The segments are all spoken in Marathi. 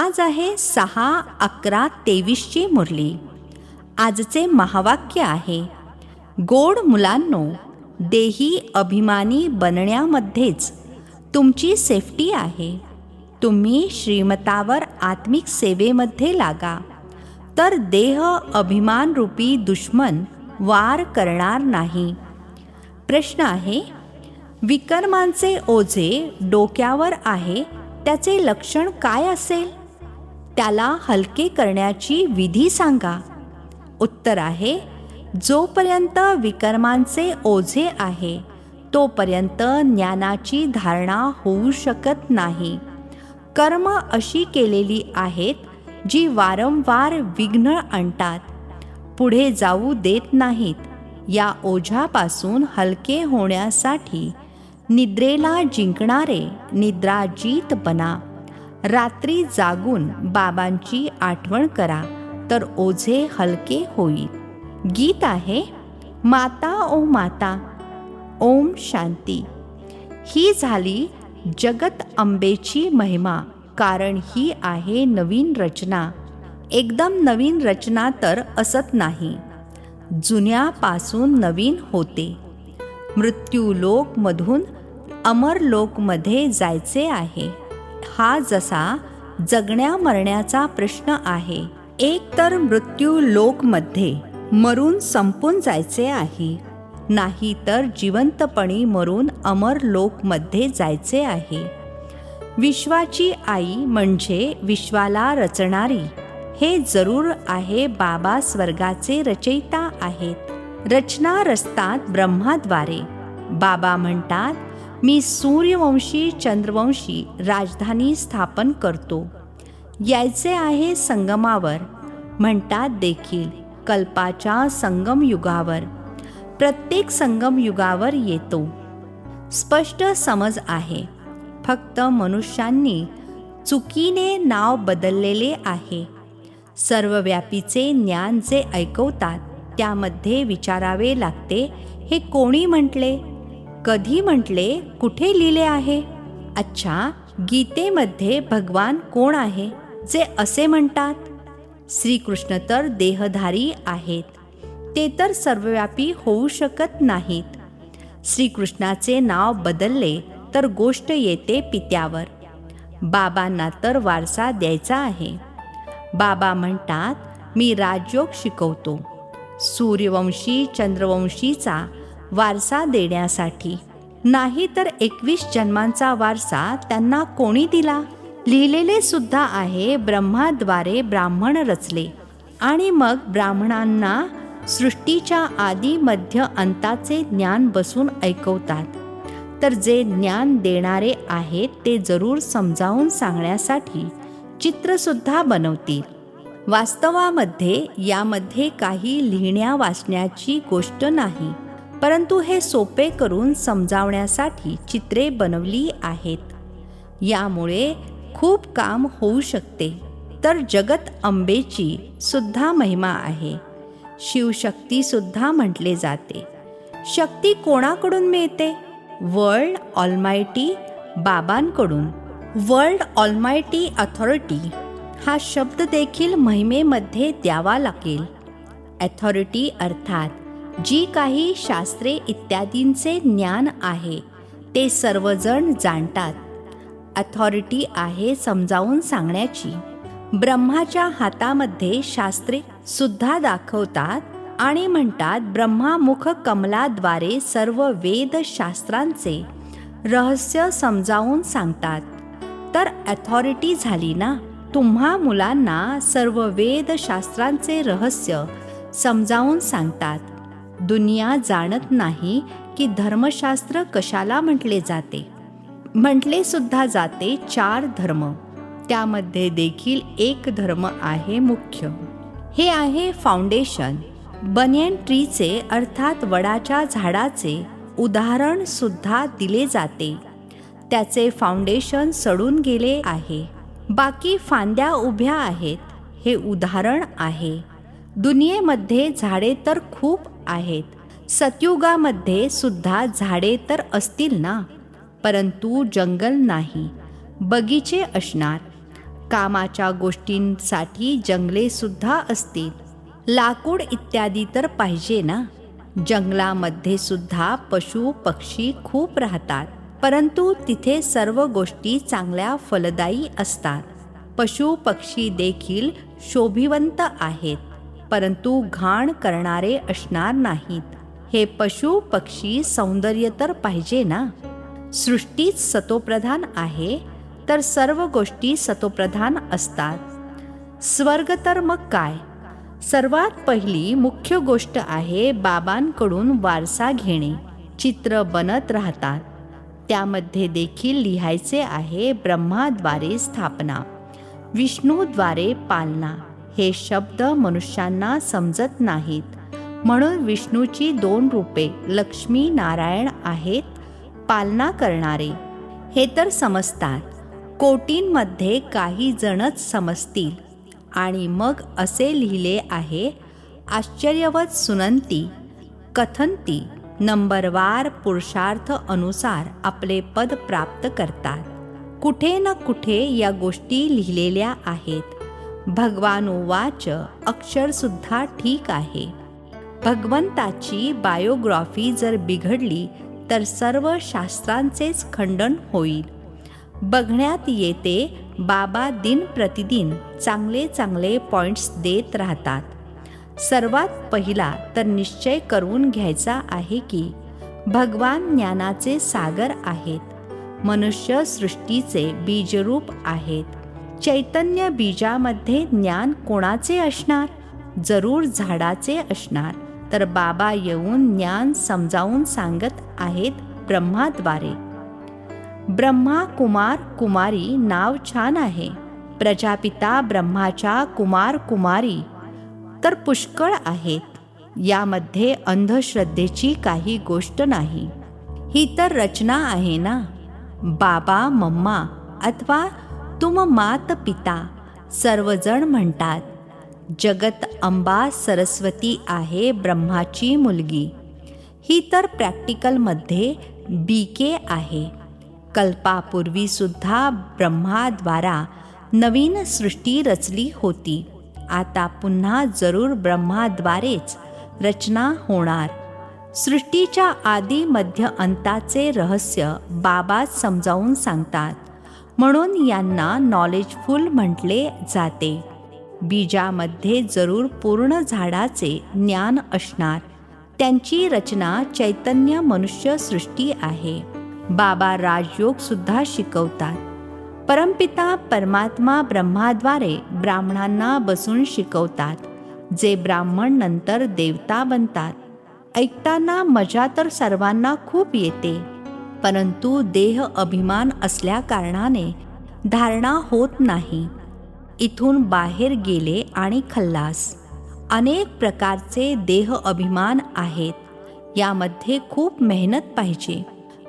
आज आहे 6/11/23ची मुरली. आजचे महावाक्य आहे, गोड मुलांनो, देही अभिमानी बनण्यामध्येच तुमची सेफ्टी आहे. तुम्ही श्रीमतावर आत्मिक सेवेमध्ये लागा, तर देह अभिमानरूपी दुश्मन वार करणार नाही. प्रश्न आहे, विकर्मांचे ओझे डोक्यावर आहे, त्याचे लक्षण काय असेल? त्याला हलके करण्याची विधी सांगा. उत्तर आहे, जोपर्यंत विकर्मांचे ओझे आहे तोपर्यंत ज्ञानाची धारणा होऊ शकत नाही. कर्म अशी केलेली आहेत जी वारंवार विघ्न आणतात, पुढे जाऊ देत नाहीत. या ओझ्यापासून हलके होण्यासाठी निद्रेला जिंकणारे निद्राजीत बना. रात्री जागून बाबांची आठवण करा, तर ओझे हलके होईल. गीत आहे, माता ओ माता, ओम शांती. ही झाली जगत अंबेची महिमा, कारण ही आहे नवीन रचना. एकदम नवीन रचना तर असत नाही, जुन्यापासून नवीन होते. मृत्यूलोकमधून अमरलोकमध्ये जायचे आहे. हा जसा जगण्या मरण्याचा प्रश्न आहे. एक तर मृत्यूलोकमध्ये मरून संपून जायचे आहे, नाही तर जिवंतपणी मरून अमरलोकमध्ये जायचे आहे. विश्वाची आई म्हणजे विश्वाला रचणारी, हे जरूर आहे. बाबा स्वर्गाचे रचयिता आहेत. रचना रचतात ब्रह्माद्वारे. बाबा म्हणतात, मी सूर्यवंशी चंद्रवंशी राजधानी स्थापन करतो. यायचे आहे संगमावर, म्हणतात देखील कल्पाच्या संगम युगावर. प्रत्येक संगम युगावर येतो. स्पष्ट समज आहे. फक्त मनुष्यांनी चुकीने नाव बदललेले आहे. सर्वव्यापीचे ज्ञान जे ऐकवतात त्यामध्ये विचारावे लागते, हे कोणी म्हटले, कधी म्हटले, कुठे लिहिले आहे? अच्छा, गीतेमध्ये भगवान कोण आहे जे असे म्हणतात? श्रीकृष्ण तर देहधारी आहेत, ते तर सर्वव्यापी होऊ शकत नाहीत. श्रीकृष्णाचे नाव बदलले तर गोष्ट येते पित्यावर. बाबांना तर वारसा द्यायचा आहे. बाबा म्हणतात, मी राजयोग शिकवतो. सूर्यवंशी चंद्रवंशीचा वारसा देण्यासाठी, नाही तर 21 जन्मांचा वारसा त्यांना कोणी दिला? लिहिलेले सुद्धा आहे, ब्रह्माद्वारे ब्राह्मण रचले आणि मग ब्राह्मणांना सृष्टीच्या आदी मध्य अंताचे ज्ञान बसून ऐकवतात. तर जे ज्ञान देणारे आहेत ते जरूर समजावून सांगण्यासाठी चित्रसुद्धा बनवतील. वास्तवामध्ये यामध्ये काही लिहिण्या वाचण्याची गोष्ट नाही, परंतु हे सोपे करून समजावण्यासाठी चित्रे बनवली आहेत. यामुळे खूप काम होऊ शकते. तर जगत अंबेची सुद्धा महिमा आहे. शिवशक्ती सुद्धा म्हटले जाते. शक्ती कोणाकडून मिळते? वर्ल्ड ऑलमायटी बाबांकडून. वर्ल्ड ऑलमायटी अथॉरिटी हा शब्द देखील महिमेमध्ये द्यावा लागेल. अथॉरिटी अर्थात जी काही शास्त्रे इत्यादींचे ज्ञान आहे ते सर्वजण जाणतात. अथॉरिटी आहे समजावून सांगण्याची. ब्रह्माच्या हातामध्ये शास्त्रे सुद्धा दाखवतात आणि म्हणतात, ब्रह्मामुख कमलाद्वारे सर्व वेदशास्त्रांचे रहस्य समजावून सांगतात. तर अथॉरिटी झाली ना. तुम्हा मुलांना सर्व वेदशास्त्रांचे रहस्य समजावून सांगतात. दुनिया जाणत नाही की धर्मशास्त्र कशाला म्हटले जाते. म्हटले सुद्धा जाते 4 धर्म. त्यामध्ये देखील एक धर्म आहे मुख्य. हे आहे फाउंडेशन. बनियन ट्रीचे अर्थात वडाच्या झाडाचे उदाहरण सुद्धा दिले जाते. त्याचे फाउंडेशन सडून गेले आहे, बाकी फांद्या उभ्या आहेत, हे उदाहरण आहे. दुनियेमध्ये झाडे तर खूप आहेत. सतयुगामध्ये सुद्धा झाडे तर असतील ना, परंतु जंगल नाही, बगीचे असणार. कामाच्या गोष्टींसाठी जंगले सुद्धा असतील. लाकूड इत्यादी तर पाहिजे ना. जंगलामध्ये सुद्धा पशु पक्षी खूप राहतात, परंतु तिथे सर्व गोष्टी चांगल्या फलदायी असतात. पशु पक्षी देखील शोभिवंत आहेत, परंतु घाण करणारे असणार नाहीत. हे पशु पक्षी सौंदर्य तर पाहिजे ना. सृष्टीच सतोप्रधान आहे, तर सर्व गोष्टी सतोप्रधान असतात. स्वर्ग तर मग काय. सर्वात पहिली मुख्य गोष्ट आहे बाबांकडून वारसा घेणे. चित्र बनत राहतात, त्यामध्ये देखील लिहायचे आहे ब्रह्माद्वारे स्थापना, विष्णूद्वारे पालना. हे शब्द मनुष्यांना समजत नाहीत, म्हणून विष्णूची 2 रूपे लक्ष्मी नारायण आहेत पालना करणारे. हे तर समजतात. कोटींमध्ये काही जणच समजतील. आणि मग असे लिहिले आहे, आश्चर्यवत सुनंती कथंती, नंबरवार पुरुषार्थ अनुसार आपले पद प्राप्त करतात. कुठे ना कुठे या गोष्टी लिहिलेल्या आहेत. भगवानुवाच अक्षरसुद्धा ठीक आहे. भगवंताची बायोग्राफी जर बिघडली तर सर्व शास्त्रांचेच खंडन होईल. बघण्यात येते बाबा दिन प्रतिदिन चांगले चांगले पॉइंट्स देत राहतात. सर्वात पहिला तर निश्चय करून घ्यायचा आहे की भगवान ज्ञानाचे सागर आहेत. मनुष्य सृष्टीचे बीजरूप आहेत. चैतन्य बीजामध्ये ज्ञान कोणाचे असणार? जरूर झाडाचे असणार. तर बाबा येऊन ज्ञान समजावून सांगत आहेत ब्रह्माद्वारे. ब्रह्मा कुमार कुमारी नाव छान आहे. प्रजापिता ब्रह्माच्या कुमार कुमारी तर पुष्कळ आहेत. यामध्ये अंधश्रद्धेची काही गोष्ट नाही. ही तर रचना आहे ना. बाबा मम्मा अथवा तुम मात पिता सर्वजण म्हणतात. जगत अंबा सरस्वती आहे ब्रह्माची मुलगी. ही तर प्रॅक्टिकलमध्ये BK आहे. कल्पापूर्वी सुद्धा ब्रह्माद्वारा नवीन सृष्टी रचली होती. आता पुन्हा जरूर ब्रह्माद्वारेच रचना होणार. सृष्टीच्या आदी मध्य अंताचे रहस्य बाबाच समजावून सांगतात, म्हणून यांना नॉलेजफुल म्हटले जाते. बीजामध्ये जरूर पूर्ण झाडाचे ज्ञान असणार. त्यांची रचना चैतन्य मनुष्य सृष्टी आहे. बाबा राजयोग सुद्धा शिकवतात. परमपिता परमात्मा ब्रह्माद्वारे ब्राह्मणांना बसून शिकवतात, जे ब्राह्मण नंतर देवता बनतात. ऐकताना मजा तर सर्वांना खूप येते, परंतु देह अभिमान असल्या कारणाने धारणा होत नाही. इथून बाहेर गेले आणि खल्लास. अनेक प्रकारचे देह अभिमान आहेत. यामध्ये खूप मेहनत पाहिजे.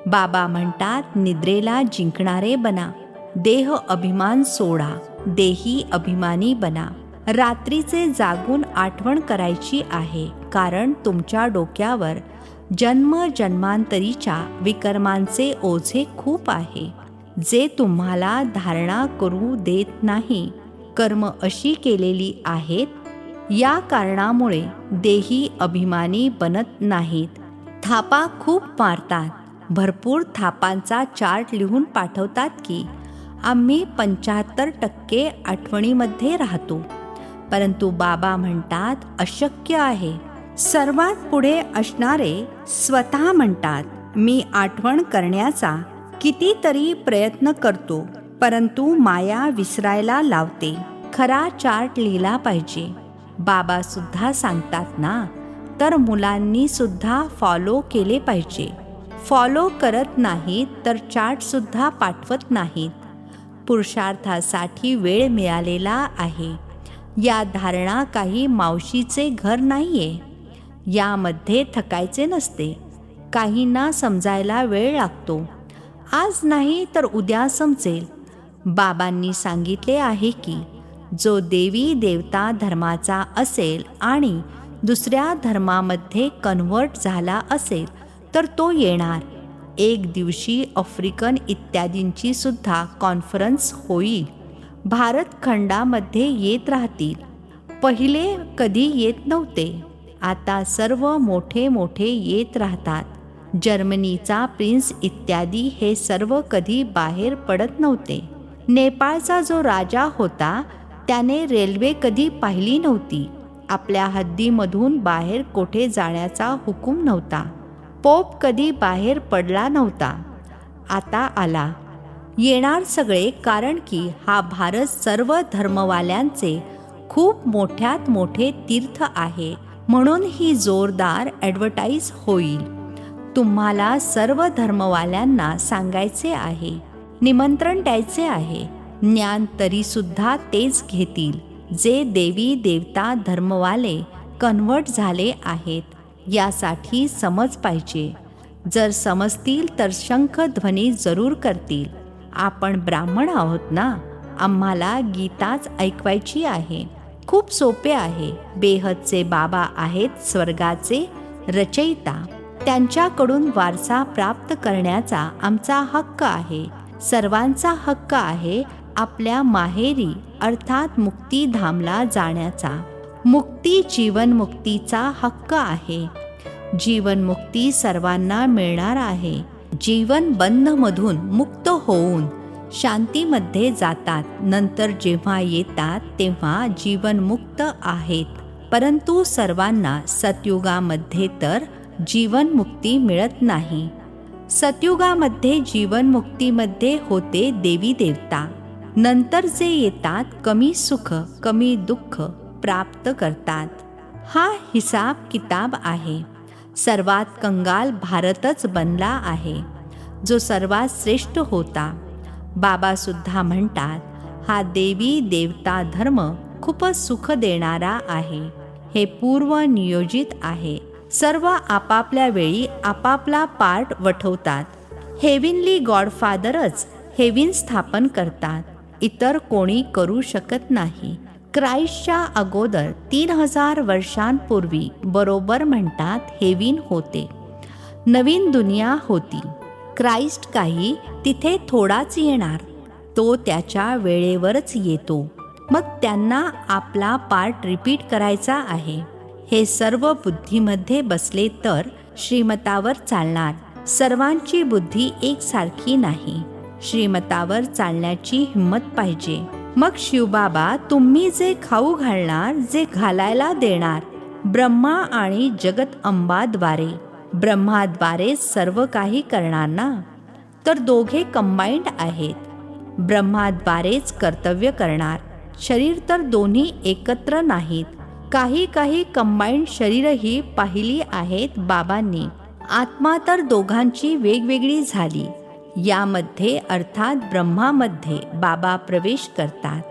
बाबा म्हणतात, निद्रेला जिंकणारे बना. देह अभिमान सोडा, देही अभिमानी बना. रात्रीचे जागून आठवण करायची आहे, कारण तुमच्या डोक्यावर जन्म जन्मांतरीच्या विकर्मांचे ओझे खूप आहे, जे तुम्हाला धारणा करू देत नाही. कर्म अशी केलेली आहेत, या कारणामुळे देही अभिमानी बनत नाहीत. थापा खूप मारतात. भरपूर थापांचा चार्ट लिहून पाठवतात की आम्ही 75% आठवणीमध्ये राहतो. परंतु बाबा म्हणतात, अशक्य आहे. सर्वात पुढे असणारे स्वतः म्हणतात, मी आठवण करण्याचा कितीतरी प्रयत्न करतो, परंतु माया विसरायला लावते. खरा चार्ट लिहिला पाहिजे. बाबा सुद्धा सांगतात ना, तर मुलांनी सुद्धा फॉलो केले पाहिजे. फॉलो करत नाहीत तर चार्ट सुद्धा पाठवत नाहीत. पुरुषार्थासाठी वेळ मिळालेला आहे. या धारणा काही मावशीचे घर नाहीये. यामध्ये थकायचे नसते. काहींना समजायला वेळ लागतो. आज नाही तर उद्या समजेल. बाबांनी सांगितले आहे की जो देवी देवता धर्माचा असेल आणि दुसऱ्या धर्मामध्ये कन्व्हर्ट झाला असेल तर तो येणार. एक दिवशी आफ्रिकन इत्यादींची सुद्धा कॉन्फरन्स होईल. भारतखंडामध्ये येत राहतील. पहिले कधी येत नव्हते, आता सर्व मोठे मोठे येत राहतात. जर्मनीचा प्रिन्स इत्यादी हे सर्व कधी बाहेर पडत नव्हते. नेपाळचा जो राजा होता त्याने रेल्वे कधी पाहिली नव्हती. आपल्या हद्दीमधून बाहेर कोठे जाण्याचा हुकूम नव्हता. पोप कधी बाहेर पडला नव्हता, आता आला. येणार सगळे, कारण की हा भारत सर्व धर्मवाल्यांचे खूप मोठ्यात मोठे तीर्थ आहे, म्हणून ही जोरदार ॲडव्हर्टाईज होईल. तुम्हाला सर्व धर्मवाल्यांना सांगायचे आहे, निमंत्रण द्यायचे आहे. ज्ञान तरीसुद्धा तेच घेतील जे देवी देवता धर्मवाले कन्व्हर्ट झाले आहेत. यासाठी समज पाहिजे. जर समजतील तर शंखध्वनी जरूर करतील. आपण ब्राह्मण आहोत ना, आम्हाला गीताच ऐकवायची आहे. खूप सोपे आहे. बेहदचे बाबा आहेत स्वर्गाचे रचयिता. त्यांच्याकडून वारसा प्राप्त करण्याचा आमचा हक्क आहे. सर्वांचा हक्क आहे आपल्या माहेरी अर्थात मुक्तिधामला जाण्याचा. मुक्ती जीवनमुक्तीचा हक्क आहे. जीवनमुक्ती सर्वांना मिळणार आहे. जीवन बंधमधून मुक्त होऊन शांतीमध्ये जातात. नंतर जेव्हा येतात तेव्हा जीवनमुक्त आहेत. परंतु सर्वांना सतयुगामध्ये तर जीवनमुक्ती मिळत नाही. सतयुगामध्ये जीवनमुक्तीमध्ये होते देवी देवता. नंतर जे येतात कमी सुख कमी दुःख प्राप्त करतात. हा हिसाब किताब आहे. सर्वात कंगाल भारतच बनला आहे, जो सर्वात श्रेष्ठ होता. बाबासुद्धा म्हणतात, हा देवी देवता धर्म खूपच सुख देणारा आहे. हे पूर्व नियोजित आहे. सर्व आपापल्या वेळी आपापला पार्ट वठवतात. हेविनली गॉडफादरच हेविन स्थापन करतात. इतर कोणी करू शकत नाही. क्राइस्टच्या अगोदर 3000 वर्षांपूर्वी बरोबर म्हणतात हेविन होते. नवीन दुनिया होती. क्राइस्ट काही तिथे थोडाच येणार. तो त्याच्या वेळेवरच येतो. मग त्यांना आपला पार्ट रिपीट करायचा आहे. हे सर्व बुद्धीमध्ये बसले तर श्रीमतावर चालणार. सर्वांची बुद्धी एकसारखी नाही. श्रीमतावर चालण्याची हिंमत पाहिजे. मग शिवबाबा तुम्ही जे खाऊ घालणार, जे घालायला देणार, ब्रह्मा आणि जगत अंबाद्वारे, ब्रह्माद्वारे सर्व काही करणार ना. तर दोघे कंबाईंड आहेत. ब्रह्माद्वारेच कर्तव्य करणार. शरीर तर दोन्ही एकत्र नाहीत. काही काही कंबाईंड शरीरही पाहिली आहेत बाबांनी. आत्मा तर दोघांची वेगवेगळी झाली. यामध्ये अर्थात ब्रह्मामध्ये बाबा प्रवेश करतात.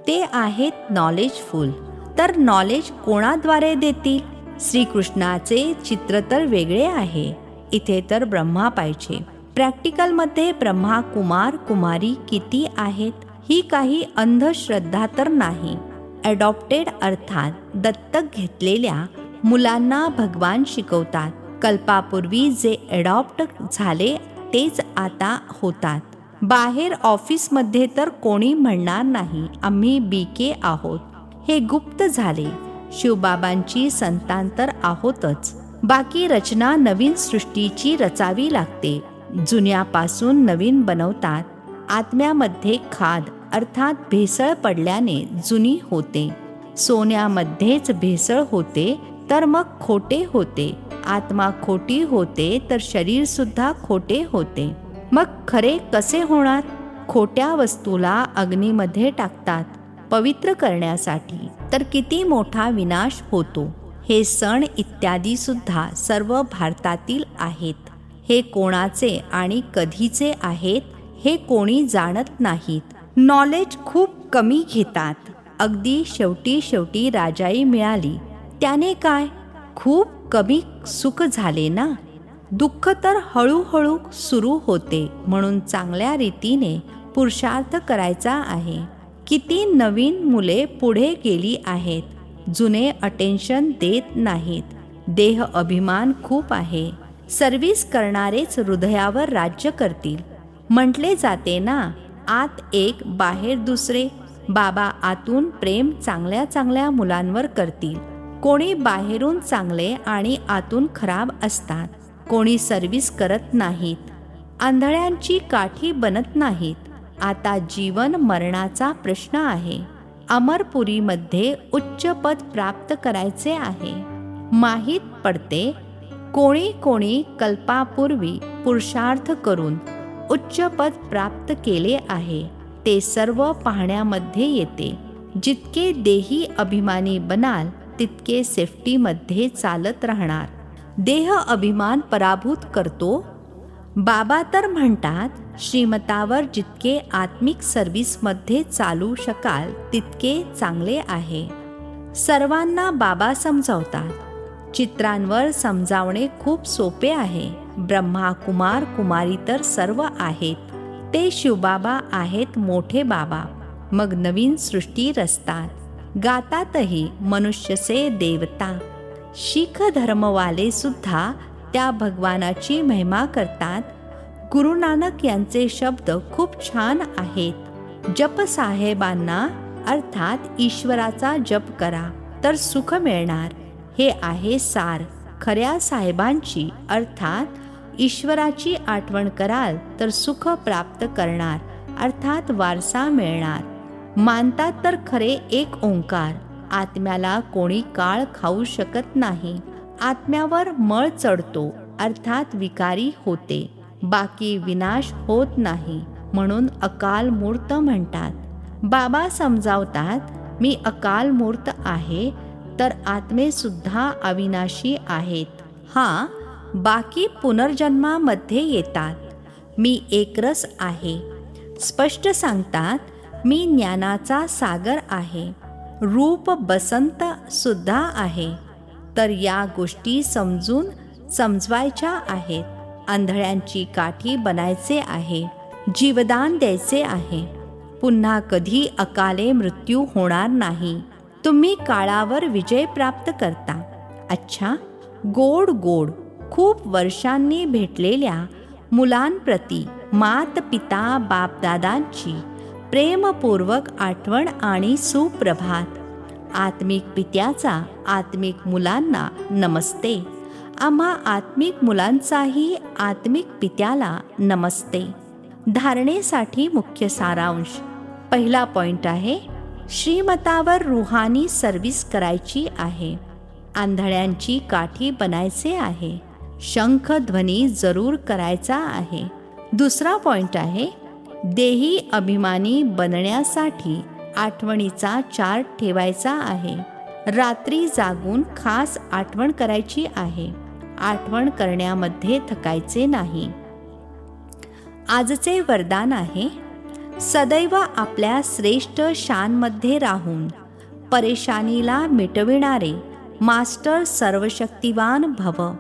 ते आहेत नॉलेजफुल. तर नॉलेज कोणाद्वारे देतील? श्रीकृष्णाचे चित्र तर वेगळे आहे. इथे तर ब्रह्मा पाहिजे. प्रॅक्टिकलमध्ये ब्रह्मा कुमार कुमारी किती आहेत? ही काही अंधश्रद्धा तर नाही. ॲडॉप्टेड अर्थात दत्तक घेतलेल्या मुलांना भगवान शिकवतात. कल्पापूर्वी जे ॲडॉप्ट झाले तेच आता होतात. बाहेर ऑफिसमध्ये तर कोणी म्हणणार नाही आम्ही BK आहोत. हे गुप्त झाले. शिवबाबांची संतान तर आहोतच. बाकी रचना नवीन सृष्टीची रचावी लागते. जुन्यापासून नवीन बनवतात. आत्म्यामध्ये खाद अर्थात भेसळ पडल्याने जुनी होते. सोन्यामध्येच भेसळ होते तर मग खोटे होते. आत्मा खोटी होते तर शरीर सुद्धा खोटे होते. मग खरे कसे होणार? खोट्या वस्तूला अग्नीमध्ये टाकतात पवित्र करण्यासाठी. तर किती मोठा विनाश होतो. हे सण इत्यादी सुद्धा सर्व भारतातील आहेत. हे कोणाचे आणि कधीचे आहेत हे कोणी जाणत नाहीत. नॉलेज खूप कमी घेतात. अगदी शेवटी राजाई मिळाली त्याने काय? खूप कमी सुख झाले ना. दुःख तर हळूहळू सुरू होते. म्हणून चांगल्या रीतीने पुरुषार्थ करायचा आहे. किती नवीन मुले पुढे गेली आहेत. जुने अटेन्शन देत नाहीत. देह अभिमान खूप आहे. सर्व्हिस करणारेच हृदयावर राज्य करतील. म्हटले जाते ना, आत एक बाहेर दुसरे. बाबा आतून प्रेम चांगल्या चांगल्या मुलांवर करतील. कोणी बाहेरून चांगले आणि आतून खराब असतात. कोणी सर्व्हिस करत नाहीत. आंधळ्यांची काठी बनत नाहीत. आता जीवन मरणाचा प्रश्न आहे. अमरपुरीमध्ये उच्च पद प्राप्त करायचे आहे. माहीत पडते कोणी कोणी कल्पापूर्वी पुरुषार्थ करून उच्च पद प्राप्त केले आहे. ते सर्व पाहण्यामध्ये येते. जितके देही अभिमानी बनाल तितके सेफ्टीमध्ये चालत राहणार. देह अभिमान पराभूत करतो. बाबा तर म्हणतात, श्रीमतावर जितके आत्मिक सर्व्हिसमध्ये चालू शकाल तितके चांगले आहे. सर्वांना बाबा समजावतात. चित्रांवर समजावणे खूप सोपे आहे. ब्रह्मा कुमार कुमारी तर सर्व आहेत. ते शिवबाबा आहेत मोठे बाबा. मग नवीन सृष्टी रचतात. गातातही मनुष्यसे देवता. शीख धर्मवाले सुद्धा त्या भगवानाची महिमा करतात. गुरु नानक यांचे शब्द खूप छान आहेत. जप साहेबांना अर्थात ईश्वराचा जप करा तर सुख मिळणार. हे आहे सार. खऱ्या साहेबांची अर्थात ईश्वराची आठवण कराल तर सुख प्राप्त करणार अर्थात वारसा मिळणार. मानतात तर खरे एक ओंकार. आत्म्याला कोणी काळ खाऊ शकत नाही. आत्म्यावर मळ चढतो अर्थात विकारी होते. बाकी विनाश होत नाही म्हणून अकाल मूर्त म्हणतात. बाबा समजावतात, मी अकाल मूर्त आहे तर आत्मेसुद्धा अविनाशी आहेत. बाकी पुनर्जन्मामध्ये येतात. मी एकरस आहे. स्पष्ट सांगतात, मी ज्ञानाचा सागर आहे. रूप बसंत सुद्धा आहे. तर या गोष्टी समजवायच्या आहेत. आंधळ्यांची काठी बनायचे आहे. जीवदान द्यायचे आहे. पुन्हा कधी अकाले मृत्यू होणार नाही. तुम्ही काळावर विजय प्राप्त करता. अच्छा, गोड गोड खूप वर्षांनी भेटलेल्या मुलांप्रती मात पिता बापदादांची प्रेमपूर्वक आठवण आणि सुप्रभात. आत्मिक पित्याचा आत्मिक मुलांना नमस्ते. आम्हा आत्मिक मुलांचाही आत्मिक पित्याला नमस्ते. धारणेसाठी मुख्य सारांश. पहिला पॉइंट आहे, श्रीमतावर रूहानी सर्व्हिस करायची आहे. आंधळ्यांची काठी बनायचे आहे. शंख ध्वनी जरूर करायचा आहे. दुसरा पॉइंट आहे, देही अभिमानी बनण्यासाठी आठवणीचा चार्ट ठेवायचा आहे. रात्री जागून खास आठवण करायची आहे. आठवण करण्यामध्ये थकायचे नाही. आजचे वरदान आहे, सदैव आपल्या श्रेष्ठ शानमध्ये राहून परेशानीला मिटविणारे मास्टर सर्वशक्तिवान भव.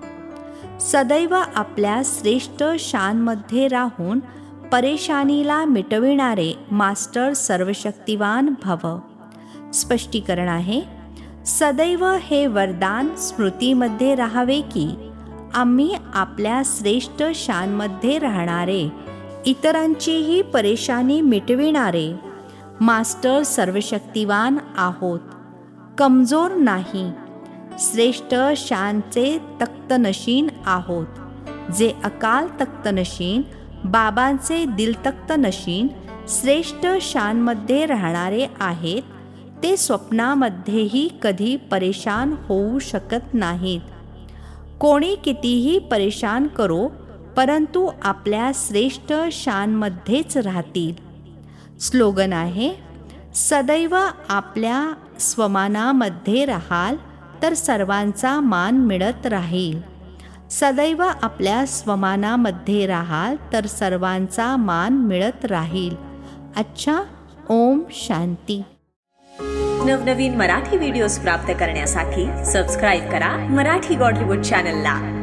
सदैव आपल्या श्रेष्ठ शानमध्ये राहून परेशानीला मिटविणारे मास्टर सर्वशक्तिवान भव. स्पष्टीकरण आहे, सदैव हे वरदान स्मृतीमध्ये राहावे की आम्ही आपल्या श्रेष्ठ शानमध्ये राहणारे, इतरांचीही परेशानी मिटविणारे मास्टर सर्वशक्तिवान आहोत. कमजोर नाही. श्रेष्ठ शानचे तख्तनशीन आहोत. जे अकाल तख्तनशीन, बाबांचे दिलतख्तनशीन श्रेष्ठ शानमध्ये राहणारे आहेत, ते स्वप्नामध्येही कधी परेशान होऊ शकत नाहीत. कोणी कितीही परेशान करो परंतु आपल्या श्रेष्ठ शानमध्येच राहतील. स्लोगन आहे, सदैव आपल्या स्वमानामध्ये राहाल तर सर्वांचा मान मिळत राहील. सदैव आपल्या स्वमानामध्ये राहाल तर सर्वांचा मान मिळत राहील. अच्छा, ओम शांती. नवनवीन मराठी व्हिडिओज प्राप्त करण्यासाठी सबस्क्राईब करा मराठी गॉडलीवूड चॅनलला.